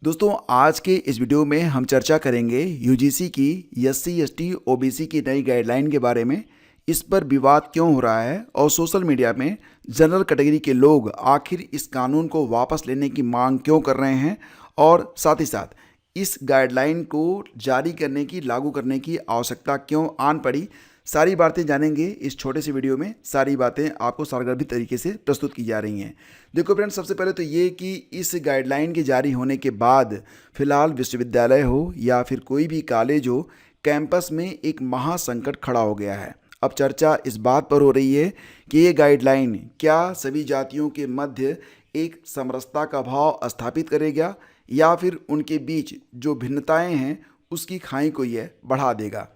दोस्तों आज के इस वीडियो में हम चर्चा करेंगे यूजीसी की एससी एसटी ओबीसी की नई गाइडलाइन के बारे में। इस पर विवाद क्यों हो रहा है और सोशल मीडिया में जनरल कैटेगरी के लोग आखिर इस कानून को वापस लेने की मांग क्यों कर रहे हैं और साथ ही साथ इस गाइडलाइन को जारी करने की लागू करने की आवश्यकता क्यों आन पड़ी। सारी बातें जानेंगे इस छोटे से वीडियो में। सारी बातें आपको सारगर्भित तरीके से प्रस्तुत की जा रही हैं। देखो फ्रेंड्स, सबसे पहले तो ये कि इस गाइडलाइन के जारी होने के बाद फिलहाल विश्वविद्यालय हो या फिर कोई भी कॉलेज हो, कैंपस में एक महासंकट खड़ा हो गया है। अब चर्चा इस बात पर हो रही है कि ये गाइडलाइन क्या सभी जातियों के मध्य एक समरसता का भाव स्थापित करेगा या फिर उनके बीच जो भिन्नताएं हैं उसकी खाई को यह बढ़ा देगा।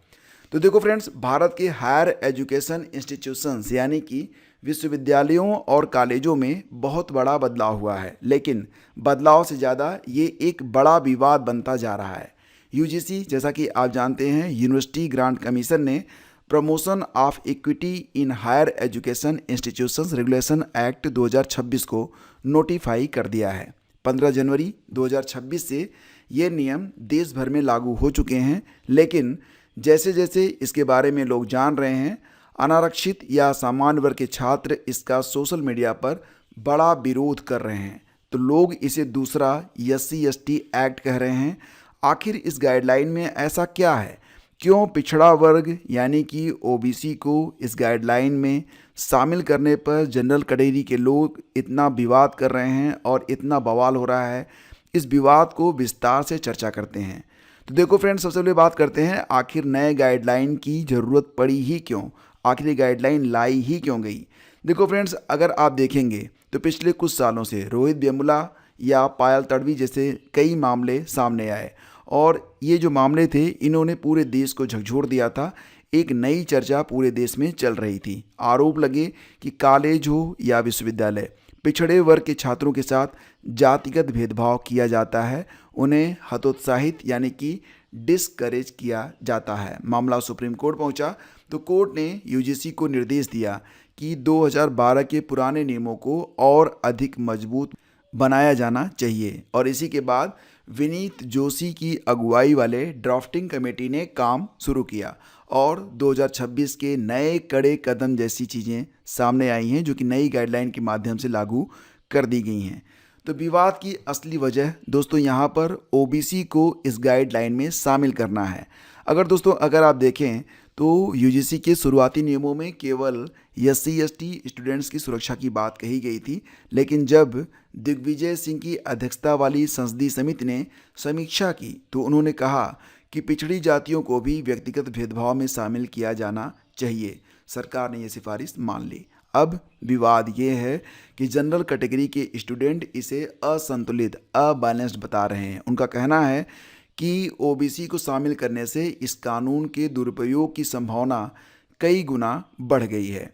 तो देखो फ्रेंड्स, भारत के हायर एजुकेशन इंस्टीट्यूशंस यानी कि विश्वविद्यालयों और कॉलेजों में बहुत बड़ा बदलाव हुआ है, लेकिन बदलाव से ज़्यादा ये एक बड़ा विवाद बनता जा रहा है। यूजीसी, जैसा कि आप जानते हैं, यूनिवर्सिटी ग्रांट कमीशन ने promotion of equity in higher education institutions regulation act 2026 को नोटिफाई कर दिया है। 15 जनवरी 2026 से ये नियम देश भर में लागू हो चुके हैं, लेकिन जैसे जैसे इसके बारे में लोग जान रहे हैं, अनारक्षित या सामान्य वर्ग के छात्र इसका सोशल मीडिया पर बड़ा विरोध कर रहे हैं। तो लोग इसे दूसरा एससी एसटी एक्ट कह रहे हैं। आखिर इस गाइडलाइन में ऐसा क्या है? क्यों पिछड़ा वर्ग यानी कि ओबीसी को इस गाइडलाइन में शामिल करने पर जनरल कैटेगरी के लोग इतना विवाद कर रहे हैं और इतना बवाल हो रहा है? इस विवाद को विस्तार से चर्चा करते हैं। तो देखो फ्रेंड्स, सबसे पहले बात करते हैं आखिर नए गाइडलाइन की ज़रूरत पड़ी ही क्यों, आखिर ये गाइडलाइन लाई ही क्यों गई। देखो फ्रेंड्स, अगर आप देखेंगे तो पिछले कुछ सालों से रोहित वेमुला या पायल तडवी जैसे कई मामले सामने आए और ये जो मामले थे इन्होंने पूरे देश को झकझोर दिया था। एक नई चर्चा पूरे देश में चल रही थी। आरोप लगे कि कॉलेज हो या विश्वविद्यालय, पिछड़े वर्ग के छात्रों के साथ जातिगत भेदभाव किया जाता है, उन्हें हतोत्साहित यानी कि डिस्करेज किया जाता है। मामला सुप्रीम कोर्ट पहुंचा तो कोर्ट ने यूजीसी को निर्देश दिया कि 2012 के पुराने नियमों को और अधिक मजबूत बनाया जाना चाहिए और इसी के बाद विनीत जोशी की अगुवाई वाले ड्राफ्टिंग कमेटी ने काम शुरू किया और 2026 के नए कड़े कदम जैसी चीज़ें सामने आई हैं जो कि नई गाइडलाइन के माध्यम से लागू कर दी गई हैं। तो विवाद की असली वजह दोस्तों यहाँ पर ओबीसी को इस गाइडलाइन में शामिल करना है। अगर आप देखें तो यूजीसी के शुरुआती नियमों में केवल एससी एसटी स्टूडेंट्स की सुरक्षा की बात कही गई थी, लेकिन जब दिग्विजय सिंह की अध्यक्षता वाली संसदीय समिति ने समीक्षा की तो उन्होंने कहा कि पिछड़ी जातियों को भी व्यक्तिगत भेदभाव में शामिल किया जाना चाहिए। सरकार ने ये सिफारिश मान ली। अब विवाद ये है कि जनरल कैटेगरी के स्टूडेंट इसे असंतुलित, अबैलेंस्ड बता रहे हैं। उनका कहना है कि ओबीसी को शामिल करने से इस कानून के दुरुपयोग की संभावना कई गुना बढ़ गई है।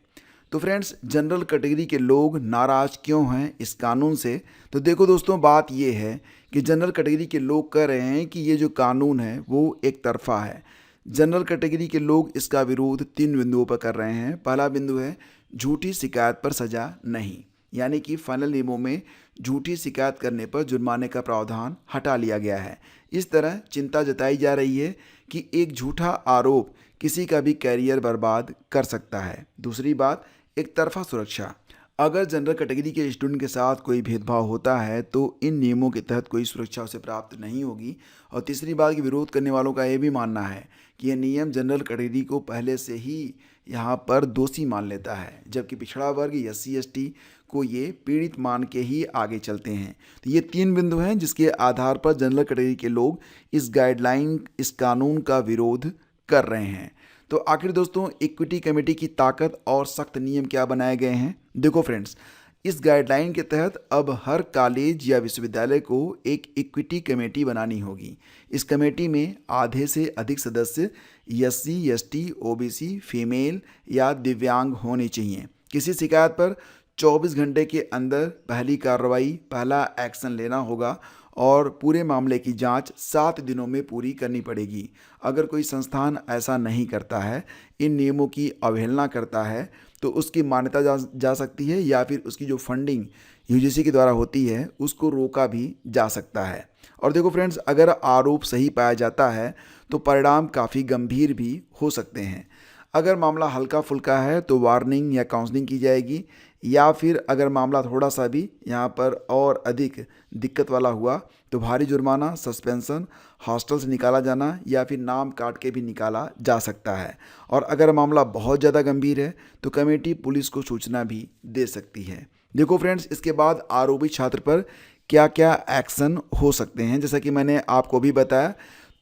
तो फ्रेंड्स, जनरल कैटेगरी के लोग नाराज़ क्यों हैं इस कानून से? तो देखो दोस्तों, बात ये है कि जनरल कैटेगरी के लोग कह रहे हैं कि ये जो कानून है वो एक तरफा है। जनरल कैटेगरी के लोग इसका विरोध 3 बिंदुओं पर कर रहे हैं। पहला बिंदु है झूठी शिकायत पर सजा नहीं, यानी कि फाइनल नियमों में झूठी शिकायत करने पर जुर्माने का प्रावधान हटा लिया गया है। इस तरह चिंता जताई जा रही है कि एक झूठा आरोप किसी का भी कैरियर बर्बाद कर सकता है। दूसरी बात, एक तरफा सुरक्षा। अगर जनरल कैटेगरी के स्टूडेंट के साथ कोई भेदभाव होता है तो इन नियमों के तहत कोई सुरक्षा उसे प्राप्त नहीं होगी। और तीसरी बात कि विरोध करने वालों का ये भी मानना है कि यह नियम जनरल कैटेगरी को पहले से ही यहाँ पर दोषी मान लेता है, जबकि पिछड़ा वर्ग एससी एसटी को ये पीड़ित मान के ही आगे चलते हैं। तो ये 3 बिंदु हैं जिसके आधार पर जनरल कैटेगरी के लोग इस गाइडलाइन, इस कानून का विरोध कर रहे हैं। तो आखिर दोस्तों, इक्विटी कमेटी की ताकत और सख्त नियम क्या बनाए गए हैं? देखो फ्रेंड्स, इस गाइडलाइन के तहत अब हर कॉलेज या विश्वविद्यालय को एक इक्विटी कमेटी बनानी होगी। इस कमेटी में आधे से अधिक सदस्य एससी एसटी ओबीसी फीमेल या दिव्यांग होने चाहिए। किसी शिकायत पर 24 घंटे के अंदर पहली कार्रवाई, पहला एक्शन लेना होगा और पूरे मामले की जांच 7 दिनों में पूरी करनी पड़ेगी। अगर कोई संस्थान ऐसा नहीं करता है, इन नियमों की अवहेलना करता है, तो उसकी मान्यता जा सकती है या फिर उसकी जो फंडिंग यूजीसी के द्वारा होती है उसको रोका भी जा सकता है। और देखो फ्रेंड्स, अगर आरोप सही पाया जाता है तो परिणाम काफ़ी गंभीर भी हो सकते हैं। अगर मामला हल्का फुल्का है तो वार्निंग या काउंसलिंग की जाएगी, या फिर अगर मामला थोड़ा सा भी यहाँ पर और अधिक दिक्कत वाला हुआ तो भारी जुर्माना, सस्पेंशन, हॉस्टल से निकाला जाना या फिर नाम काट के भी निकाला जा सकता है। और अगर मामला बहुत ज़्यादा गंभीर है तो कमेटी पुलिस को सूचना भी दे सकती है। देखो फ्रेंड्स, इसके बाद आरोपी छात्र पर क्या क्या एक्शन हो सकते हैं, जैसा कि मैंने आपको भी बताया,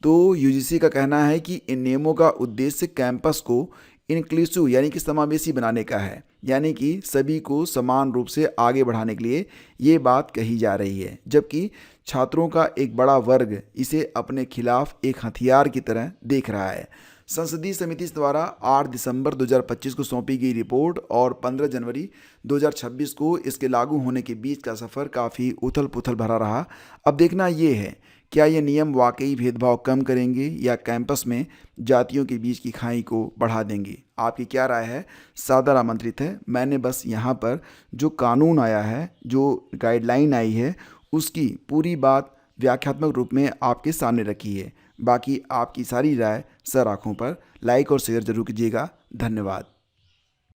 तो यूजीसी का कहना है कि इन नियमों का उद्देश्य कैंपस को इंक्लूसिव यानी कि समावेशी बनाने का है, यानी कि सभी को समान रूप से आगे बढ़ाने के लिए ये बात कही जा रही है, जबकि छात्रों का एक बड़ा वर्ग इसे अपने खिलाफ एक हथियार की तरह देख रहा है। संसदीय समिति द्वारा 8 दिसंबर 2025 को सौंपी गई रिपोर्ट और 15 जनवरी 2026 को इसके लागू होने के बीच का सफ़र काफ़ी उथल पुथल भरा रहा। अब देखना ये है, क्या ये नियम वाकई भेदभाव कम करेंगे या कैंपस में जातियों के बीच की खाई को बढ़ा देंगे? आपकी क्या राय है? सादर आमंत्रित है। मैंने बस यहाँ पर जो कानून आया है, जो गाइडलाइन आई है, उसकी पूरी बात व्याख्यात्मक रूप में आपके सामने रखी है। बाकी आपकी सारी राय सर आँखों पर। लाइक और शेयर जरूर कीजिएगा। धन्यवाद।